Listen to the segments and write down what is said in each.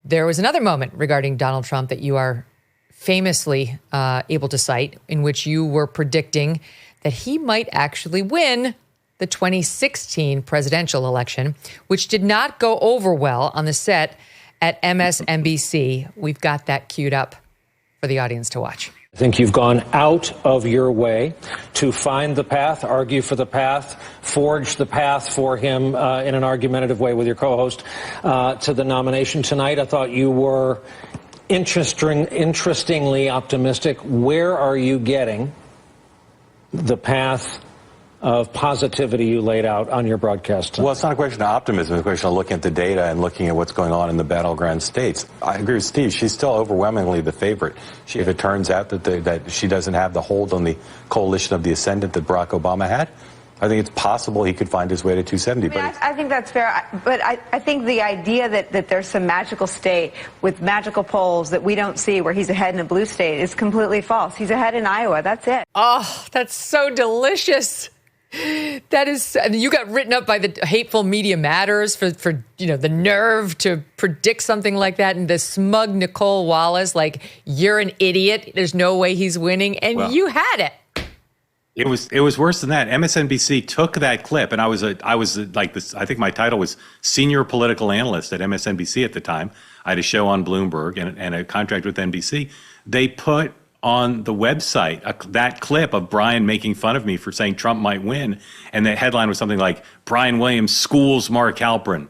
There was another moment regarding Donald Trump that you are famously able to cite, in which you were predicting that he might actually win the 2016 presidential election, which did not go over well on the set at MSNBC. We've got that queued up for the audience to watch. I think you've gone out of your way to find the path, argue for the path, forge the path for him in an argumentative way with your co-host to the nomination tonight. I thought you were interestingly optimistic. Where are you getting the path of positivity you laid out on your broadcast tonight? Well, it's not a question of optimism. It's a question of looking at the data and looking at what's going on in the battleground states. I agree with Steve. She's still overwhelmingly the favorite. If it turns out that she doesn't have the hold on the coalition of the ascendant that Barack Obama had, I think it's possible he could find his way to 270. I think that's fair. But I think the idea that there's some magical state with magical polls that we don't see where he's ahead in a blue state is completely false. He's ahead in Iowa. That's it. Oh, that's so delicious. That is, you got written up by the hateful Media Matters for the nerve to predict something like that, and the smug Nicole Wallace, like, you're an idiot. There's no way he's winning, and you had it. It was worse than that. MSNBC took that clip, and I was like this. I think my title was senior political analyst at MSNBC at the time. I had a show on Bloomberg and a contract with NBC. They put on the website that clip of Brian making fun of me for saying Trump might win, and the headline was something like "Brian Williams schools Mark Halperin,"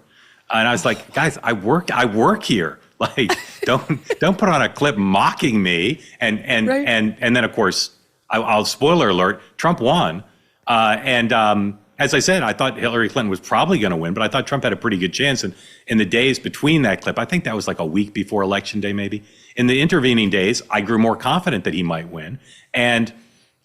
and I was like, guys, I work here. Like, don't put on a clip mocking me, and then of course, I'll spoiler alert, Trump won, as I said, I thought Hillary Clinton was probably going to win, but I thought Trump had a pretty good chance. And in the days between that clip, I think that was like a week before Election Day, maybe. In the intervening days, I grew more confident that he might win. And,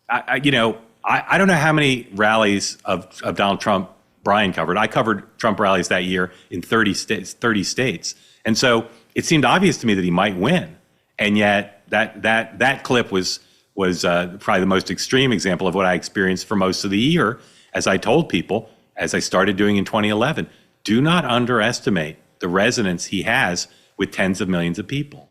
I don't know how many rallies of Donald Trump Brian covered. I covered Trump rallies that year in 30 states. And so it seemed obvious to me that he might win. And yet that clip was probably the most extreme example of what I experienced for most of the year. As I told people, as I started doing in 2011, do not underestimate the resonance he has with tens of millions of people.